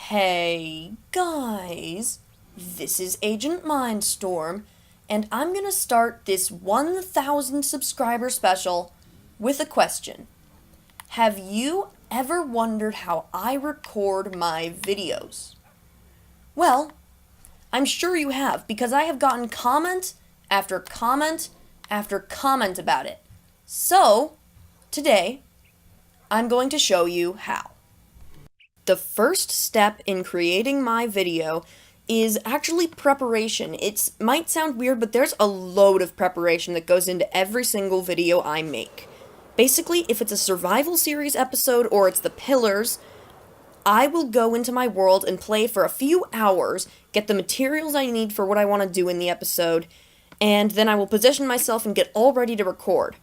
Hey guys, this is AgentMindStorm, and I'm gonna start this 1,000 subscriber special with a question. Have you ever wondered how I record my videos? Well, I'm sure you have, because I have gotten comment after comment after comment about it. So, today, I'm going to show you how. The first step in creating my video is actually preparation. It might sound weird, but there's a load of preparation that goes into every single video I make. Basically, if it's a survival series episode or it's the pillars, I will go into my world and play for a few hours, get the materials I need for what I want to do in the episode, and then I will position myself and get all ready to record.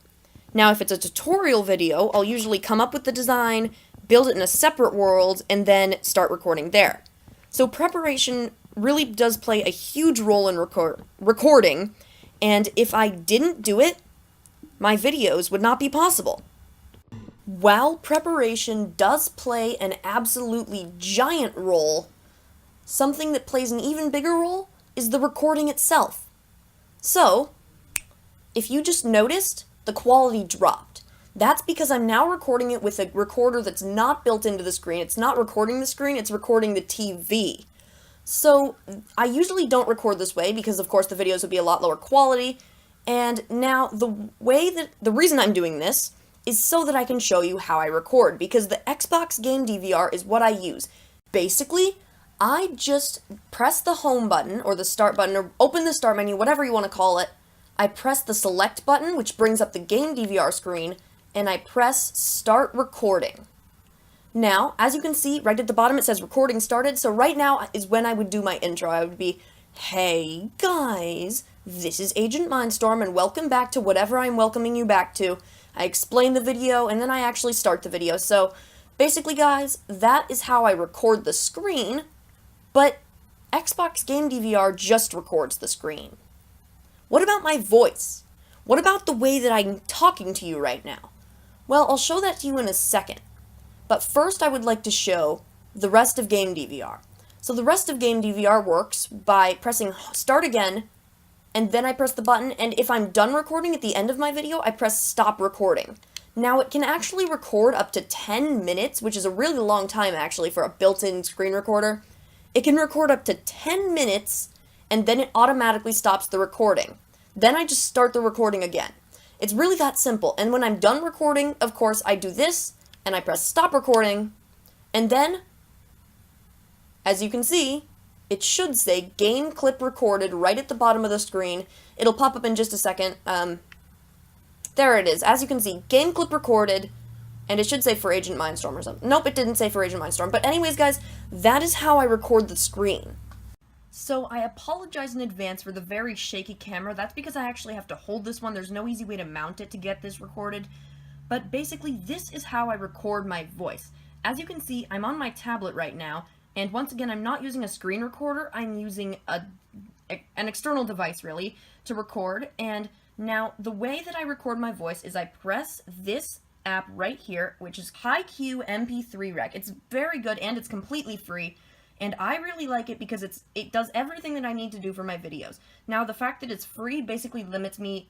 Now, if it's a tutorial video, I'll usually come up with the design, build it in a separate world, and then start recording there. So preparation really does play a huge role in recording, and if I didn't do it, my videos would not be possible. While preparation does play an absolutely giant role, something that plays an even bigger role is the recording itself. So, if you just noticed, the quality dropped. That's because I'm now recording it with a recorder that's not built into the screen. It's not recording the screen, it's recording the TV. So, I usually don't record this way because, of course, the videos would be a lot lower quality. And now, the reason I'm doing this is so that I can show you how I record, because the Xbox game DVR is what I use. Basically, I just press the home button, or the start button, or open the start menu, whatever you want to call it. I press the select button, which brings up the game DVR screen, and I press start recording. Now, as you can see, right at the bottom it says recording started, so right now is when I would do my intro. I would be, hey guys, this is Agent Mindstorm, and welcome back to whatever I'm welcoming you back to. I explain the video, and then I actually start the video. So, basically guys, that is how I record the screen, but Xbox game DVR just records the screen. What about my voice? What about the way that I'm talking to you right now? Well, I'll show that to you in a second. But first I would like to show the rest of game DVR. So the rest of game DVR works by pressing start again, and then I press the button, and if I'm done recording at the end of my video, I press stop recording. Now it can actually record up to 10 minutes, which is a really long time actually for a built-in screen recorder. It can record up to 10 minutes, and then it automatically stops the recording. Then I just start the recording again. It's really that simple, and when I'm done recording, of course, I do this, and I press stop recording, and then, as you can see, it should say game clip recorded right at the bottom of the screen. It'll pop up in just a second. There it is. As you can see, game clip recorded, and it should say for Agent Mindstorm or something. Nope, it didn't say for Agent Mindstorm. But anyways, guys, that is how I record the screen. So I apologize in advance for the very shaky camera. That's because I actually have to hold this one. There's no easy way to mount it to get this recorded. But basically, this is how I record my voice. As you can see, I'm on my tablet right now, and once again, I'm not using a screen recorder. I'm using an external device, really, to record. And now, the way that I record my voice is I press this app right here, which is HiQ MP3 Rec. It's very good, and it's completely free. And I really like it because it does everything that I need to do for my videos. Now, the fact that it's free basically limits me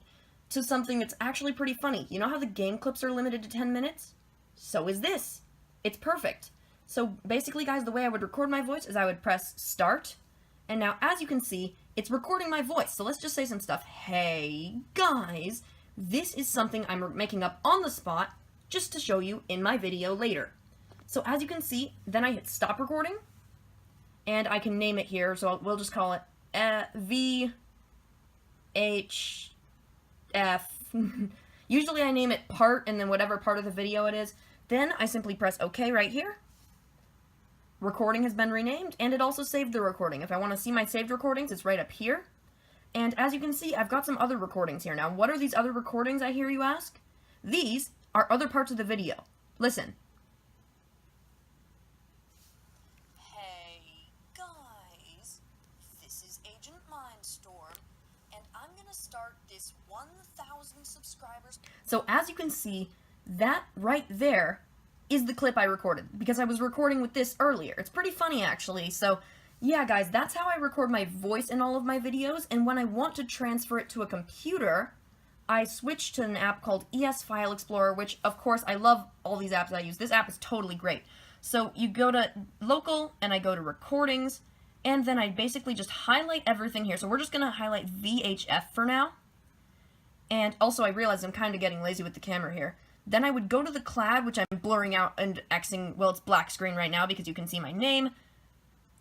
to something that's actually pretty funny. You know how the game clips are limited to 10 minutes? So is this. It's perfect. So basically, guys, the way I would record my voice is I would press start. And now, as you can see, it's recording my voice. So let's just say some stuff. Hey, guys, this is something I'm making up on the spot just to show you in my video later. So as you can see, then I hit stop recording. And I can name it here, so we'll just call it VHF. Usually I name it part and then whatever part of the video it is. Then I simply press OK right here. Recording has been renamed, and it also saved the recording. If I want to see my saved recordings, it's right up here. And as you can see, I've got some other recordings here. Now, what are these other recordings, I hear you ask? These are other parts of the video. Listen. Start this 1,000 subscribers. So as you can see, that right there is the clip I recorded, because I was recording with this earlier. It's pretty funny, actually. So, yeah, guys, that's how I record my voice in all of my videos, and when I want to transfer it to a computer, I switch to an app called ES File Explorer, which, of course, I love all these apps I use. This app is totally great. So, you go to Local, and I go to Recordings, and then I basically just highlight everything here. So we're just going to highlight VHF for now. And also, I realize I'm kind of getting lazy with the camera here. Then I would go to the cloud, which I'm blurring out and Xing, well, it's black screen right now because you can see my name.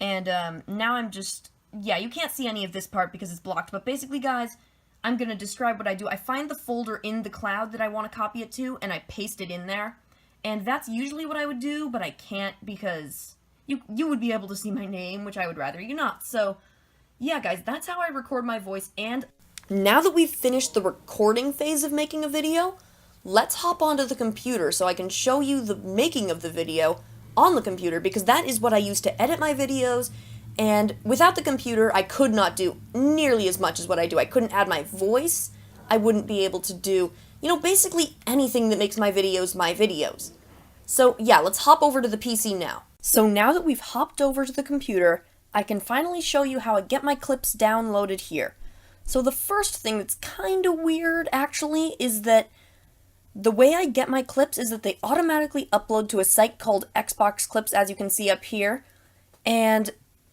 And now I'm just, yeah, you can't see any of this part because it's blocked. But basically, guys, I'm going to describe what I do. I find the folder in the cloud that I want to copy it to, and I paste it in there. And that's usually what I would do, but I can't because you would be able to see my name, which I would rather you not. So, yeah, guys, that's how I record my voice. And now that we've finished the recording phase of making a video, let's hop onto the computer so I can show you the making of the video on the computer, because that is what I use to edit my videos, and without the computer, I could not do nearly as much as what I do. I couldn't add my voice, I wouldn't be able to do, you know, basically anything that makes my videos. So yeah, let's hop over to the PC now. So now that we've hopped over to the computer, I can finally show you how I get my clips downloaded here. So the first thing that's kind of weird, actually, is that the way I get my clips is that they automatically upload to a site called Xbox Clips, as you can see up here, and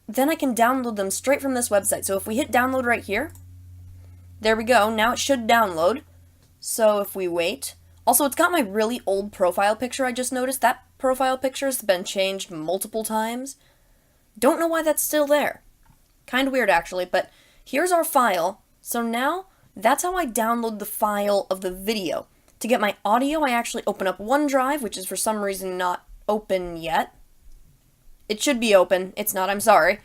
then I can download them straight from this website. So if we hit download right here, there we go, now it should download. So if we wait, also it's got my really old profile picture. I just noticed that profile picture has been changed multiple times. Don't know why that's still there. Kind of weird, actually, but here's our file. So now, that's how I download the file of the video. To get my audio, I actually open up OneDrive, which is for some reason not open yet. It should be open. It's not, I'm sorry.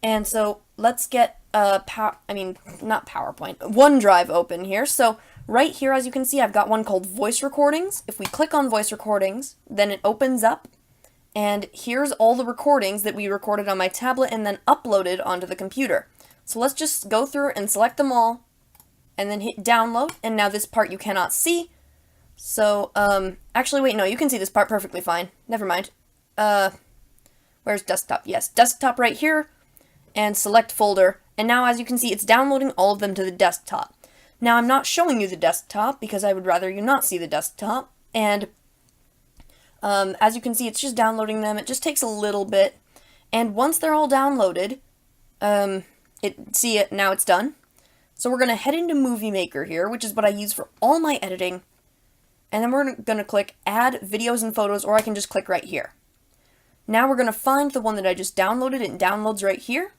And so, let's get, not PowerPoint, OneDrive open here. So, right here, as you can see, I've got one called Voice Recordings. If we click on Voice Recordings, then it opens up. And here's all the recordings that we recorded on my tablet and then uploaded onto the computer. So let's just go through and select them all, and then hit download, and now this part you cannot see. So, actually wait, no, you can see this part perfectly fine. Never mind. Where's desktop? Yes, desktop right here, and select folder, and now as you can see, it's downloading all of them to the desktop. Now I'm not showing you the desktop, because I would rather you not see the desktop, and as you can see, it's just downloading them. It just takes a little bit, and once they're all downloaded, now it's done. So we're going to head into Movie Maker here, which is what I use for all my editing. And then we're going to click Add Videos and Photos, or I can just click right here. Now we're going to find the one that I just downloaded. It downloads right here.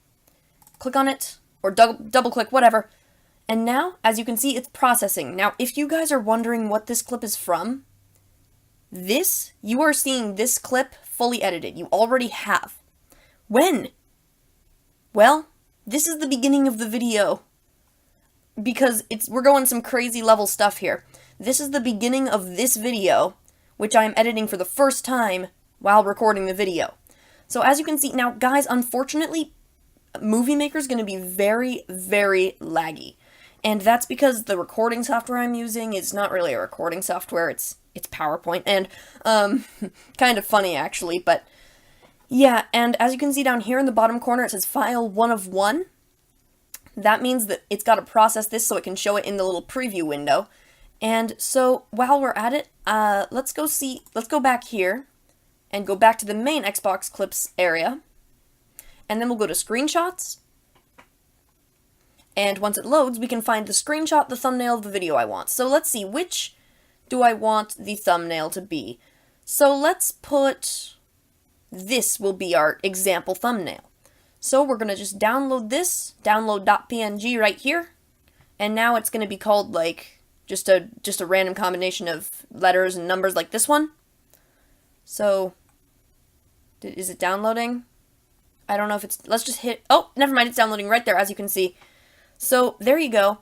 Click on it, or double click, whatever. And now, as you can see, it's processing. Now, if you guys are wondering what this clip is from, you are seeing this clip fully edited. You already have. When? Well, this is the beginning of the video, because we're going some crazy level stuff here. This is the beginning of this video, which I am editing for the first time while recording the video. So as you can see, now guys, unfortunately, Movie Maker is going to be very, very laggy. And that's because the recording software I'm using is not really a recording software, it's PowerPoint, and kind of funny actually, but yeah, and as you can see down here in the bottom corner, it says File 1 of 1. That means that it's got to process this so it can show it in the little preview window. And so, while we're at it, let's go back here, and go back to the main Xbox Clips area. And then we'll go to Screenshots. And once it loads, we can find the screenshot, the thumbnail of the video I want. So let's see, which do I want the thumbnail to be? So let's put... this will be our example thumbnail. So we're going to just download this, download.png right here, and now it's going to be called like just a random combination of letters and numbers like this one. So, is it downloading? I don't know if it's, let's just hit, oh, never mind, it's downloading right there, as you can see. So, there you go.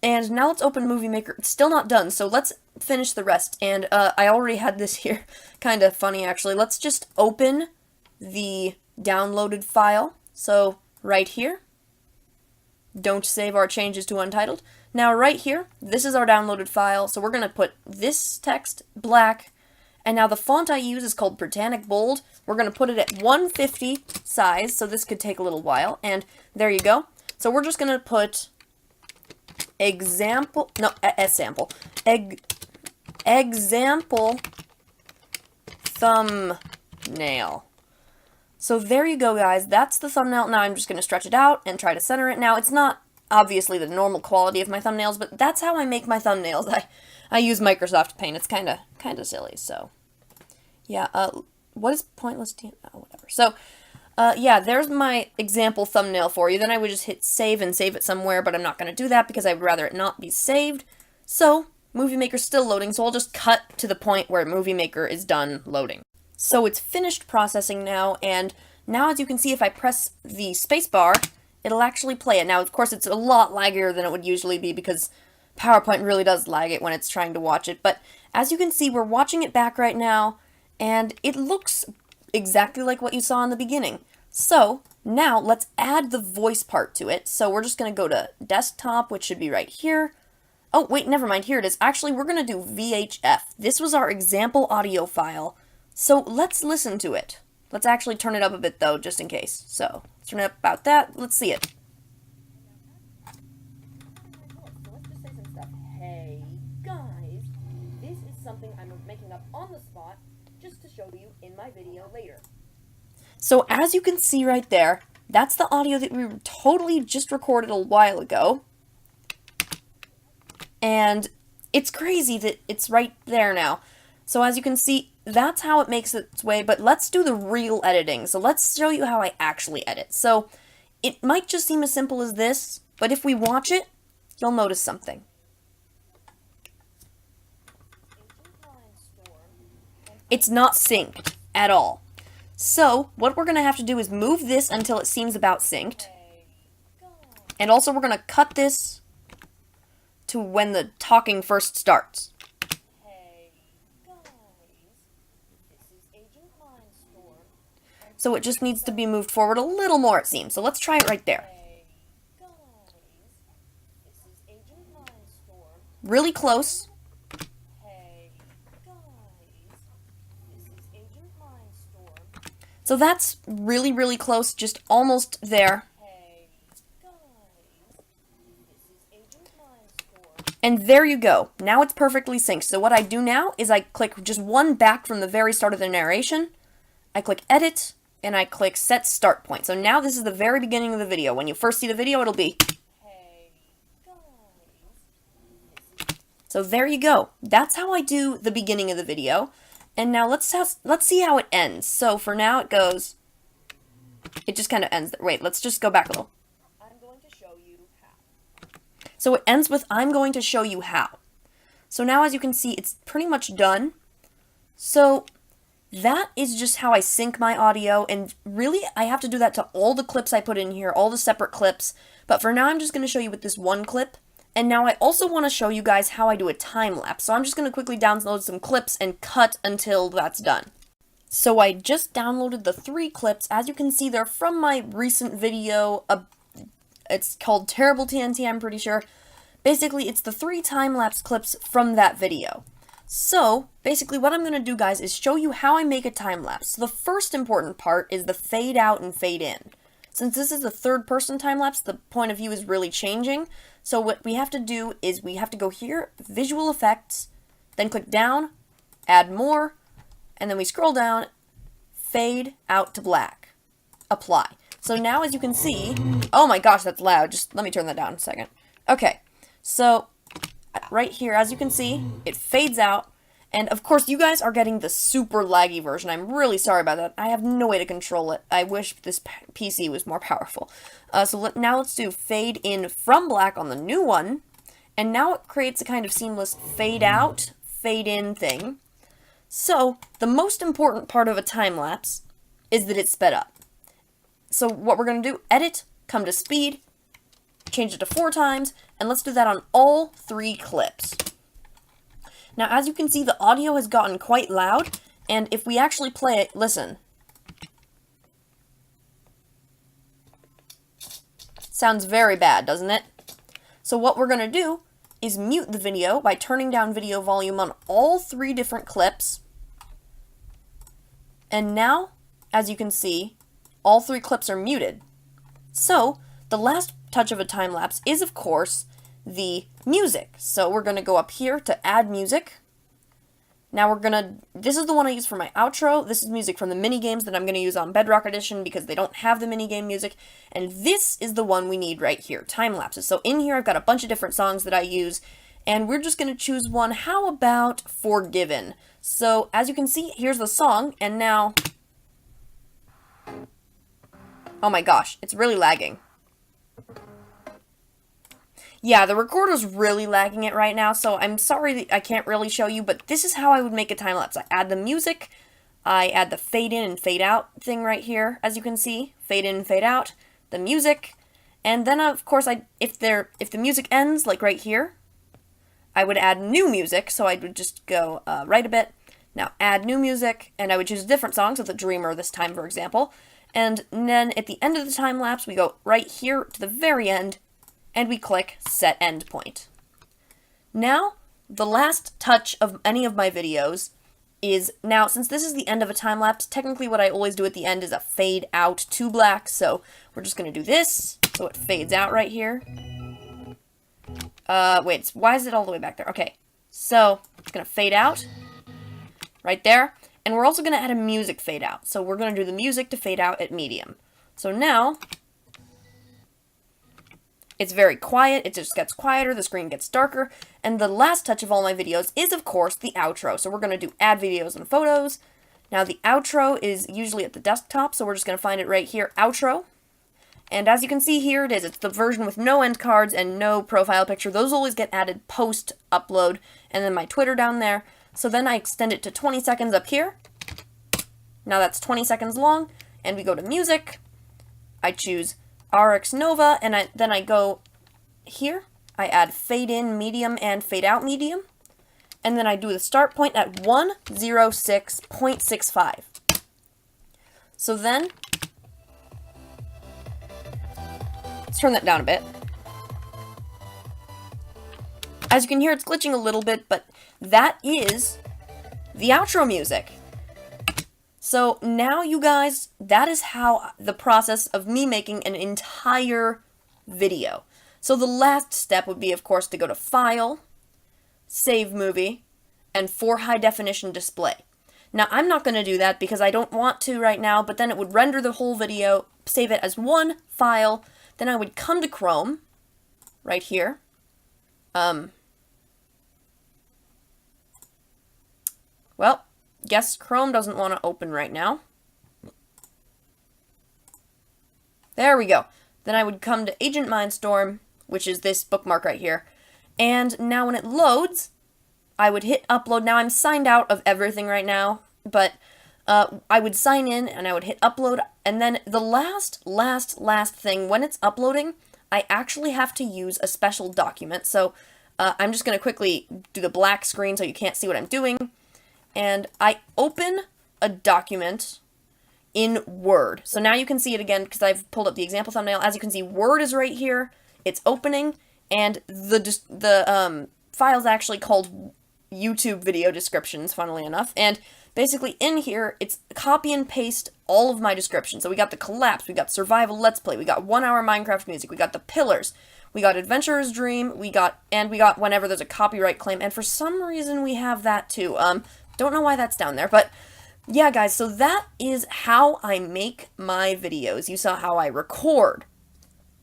And now let's open Movie Maker. It's still not done, so let's finish the rest. And I already had this here. Kind of funny, actually. Let's just open the downloaded file. So, right here. Don't save our changes to untitled. Now, right here, this is our downloaded file. So, we're going to put this text black, And now the font I use is called Britannic Bold. We're going to put it at 150 size, so this could take a little while. And there you go. So we're just going to put example thumbnail. So there you go, guys. That's the thumbnail. Now I'm just going to stretch it out and try to center it. Now, it's not obviously the normal quality of my thumbnails, but that's how I make my thumbnails. I use Microsoft Paint. It's kind of silly, so yeah. What is pointless? Whatever. So, yeah, there's my example thumbnail for you. Then I would just hit save and save it somewhere, but I'm not going to do that because I'd rather it not be saved. So, Movie Maker's still loading, so I'll just cut to the point where Movie Maker is done loading. So it's finished processing now, and now as you can see, if I press the spacebar, it'll actually play it. Now, of course, it's a lot laggier than it would usually be because PowerPoint really does lag it when it's trying to watch it. But as you can see, we're watching it back right now, and it looks exactly like what you saw in the beginning. So now let's add the voice part to it. So we're just going to go to desktop, which should be right here. Oh, wait, never mind. Here it is. Actually, we're going to do VHF. This was our example audio file. So let's listen to it. Let's actually turn it up a bit, though, just in case. So let's turn it up about that. Let's see it. So let's just say some stuff. Hey, guys, this is something I'm making up on the spot just to show you in my video later. So as you can see right there, that's the audio that we totally just recorded a while ago. And it's crazy that it's right there now. So as you can see, that's how it makes its way, but let's do the real editing. So let's show you how I actually edit. So it might just seem as simple as this, but if we watch it, you'll notice something. It's not synced at all. So what we're going to have to do is move this until it seems about synced. And also we're going to cut this to when the talking first starts. Hey guys, this is AgentMindStorm. So it just needs to be moved forward a little more, it seems. So let's try it right there. Hey guys, this is AgentMindStorm. Really close. Hey guys, this is AgentMindStorm. So that's really, really close, just almost there. And there you go. Now it's perfectly synced. So what I do now is I click just one back from the very start of the narration. I click edit, and I click set start point. So now this is the very beginning of the video. When you first see the video, it'll be, hey guys. So there you go. That's how I do the beginning of the video. And now let's see how it ends. So for now it goes, it just kind of ends. Wait, let's just go back a little. So it ends with, I'm going to show you how. So now as you can see, it's pretty much done. So that is just how I sync my audio. And really, I have to do that to all the clips I put in here, all the separate clips. But for now, I'm just going to show you with this one clip. And now I also want to show you guys how I do a time lapse. So I'm just going to quickly download some clips and cut until that's done. So I just downloaded the 3 clips. As you can see, they're from my recent video. It's called Terrible TNT, I'm pretty sure. Basically, it's the 3 time-lapse clips from that video. So, basically what I'm going to do, guys, is show you how I make a time-lapse. So the first important part is the fade out and fade in. Since this is a third-person time-lapse, the point of view is really changing. So what we have to do is we have to go here, Visual Effects, then click down, Add More, and then we scroll down, Fade Out to Black. Apply. So now as you can see, oh my gosh, that's loud. Just let me turn that down a second. Okay, so right here, as you can see, it fades out. And of course, you guys are getting the super laggy version. I'm really sorry about that. I have no way to control it. I wish this PC was more powerful. Now let's do fade in from black on the new one. And now it creates a kind of seamless fade out, fade in thing. So the most important part of a time lapse is that it's sped up. So what we're going to do, edit, come to speed, change it to 4 times, and let's do that on all 3 clips. Now, as you can see, the audio has gotten quite loud, and if we actually play it, listen. Sounds very bad, doesn't it? So what we're going to do is mute the video by turning down video volume on all 3 different clips. And now, as you can see, all 3 clips are muted. So, the last touch of a time lapse is, of course, the music. So we're going to go up here to add music. Now this is the one I use for my outro. This is music from the mini games that I'm going to use on Bedrock Edition because they don't have the mini game music. And this is the one we need right here, time lapses. So in here I've got a bunch of different songs that I use, and we're just going to choose one. How about Forgiven? So as you can see, here's the song, and now, oh my gosh, it's really lagging. Yeah, the recorder's really lagging it right now, so I'm sorry that I can't really show you, but this is how I would make a time-lapse. I add the music, I add the fade in and fade out thing right here, as you can see. Fade in and fade out, the music, and then of course if the music ends, like right here, I would add new music, so I would just go right a bit, now add new music, and I would choose a different song, so The Dreamer this time, for example, and then at the end of the time-lapse, we go right here to the very end, and we click Set Endpoint. Now, the last touch of any of my videos is, now since this is the end of a time-lapse, technically what I always do at the end is a fade out to black, so we're just going to do this, so it fades out right here. Wait, why is it all the way back there? Okay, so it's going to fade out right there, and we're also going to add a music fade out, so we're going to do the music to fade out at medium. So now, it's very quiet, it just gets quieter, the screen gets darker, and the last touch of all my videos is, of course, the outro. So we're going to do add videos and photos. Now the outro is usually at the desktop, so we're just going to find it right here, outro. And as you can see, here it is. It's the version with no end cards and no profile picture. Those always get added post-upload, and then my Twitter down there. So then I extend it to 20 seconds up here. Now that's 20 seconds long, and we go to music. I choose Ahrix Nova, and then I go here, I add fade in medium and fade out medium, and then I do the start point at 106.65. So then, let's turn that down a bit. As you can hear, it's glitching a little bit, but that is the outro music. So now, you guys, that is how the process of me making an entire video. So the last step would be, of course, to go to File, Save Movie, and for high definition display. Now, I'm not going to do that because I don't want to right now, but then it would render the whole video, save it as one file, then I would come to Chrome, right here. Well, guess Chrome doesn't want to open right now. There we go. Then I would come to AgentMindStorm, which is this bookmark right here. And now when it loads, I would hit upload. Now I'm signed out of everything right now, but I would sign in and I would hit upload. And then the last thing, when it's uploading, I actually have to use a special document. So I'm just going to quickly do the black screen so you can't see what I'm doing. And I open a document in Word. So now you can see it again because I've pulled up the example thumbnail. As you can see, Word is right here. It's opening, and the file's actually called YouTube video descriptions, funnily enough. And basically in here, it's copy and paste all of my descriptions. So we got the collapse, we got survival let's play, we got 1 hour Minecraft music, we got the pillars, we got Adventurer's Dream, we got whenever there's a copyright claim, and for some reason we have that too. Don't know why that's down there, but yeah, guys, so that is how I make my videos. You saw how I record.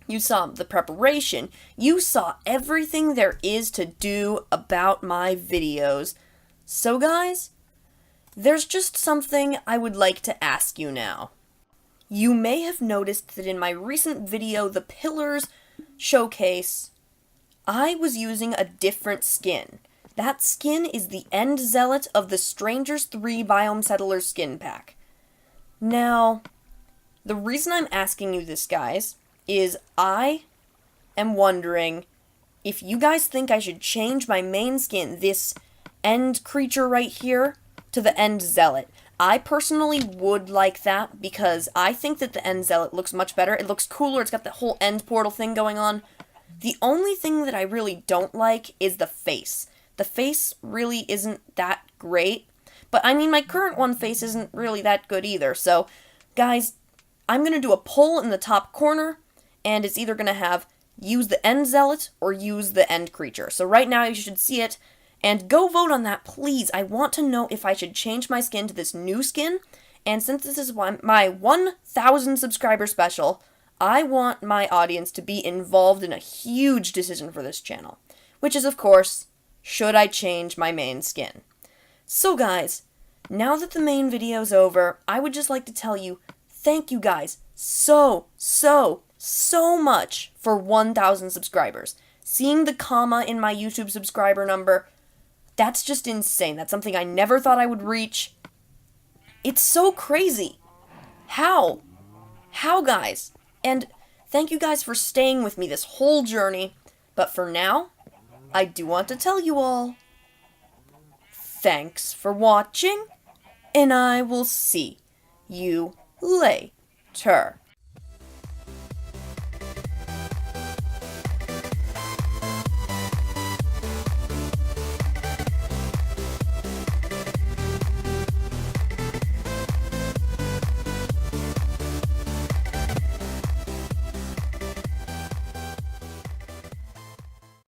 You saw the preparation. You saw everything there is to do about my videos. So, guys, there's just something I would like to ask you now. You may have noticed that in my recent video, the Pillars Showcase, I was using a different skin. That skin is the End Zealot of the Strangers 3 Biome Settler skin pack. Now, the reason I'm asking you this, guys, is I am wondering if you guys think I should change my main skin, this End creature right here, to the End Zealot. I personally would like that because I think that the End Zealot looks much better. It looks cooler. It's got the whole End Portal thing going on. The only thing that I really don't like is the face. The face really isn't that great, But I mean, my current one face isn't really that good either. So, guys, I'm going to do a poll in the top corner, and it's either going to have use the end zealot or use the end creature. So right now you should see it, and go vote on that, please. I want to know if I should change my skin to this new skin, and since this is my 1,000 subscriber special, I want my audience to be involved in a huge decision for this channel, which is, of course, should I change my main skin? So guys, now that the main video's over, I would just like to tell you, thank you guys so much for 1,000 subscribers. Seeing the comma in my YouTube subscriber number, that's just insane. That's something I never thought I would reach. It's so crazy. How? How, guys? And thank you guys for staying with me this whole journey. But for now, I do want to tell you all, thanks for watching, and I will see you later.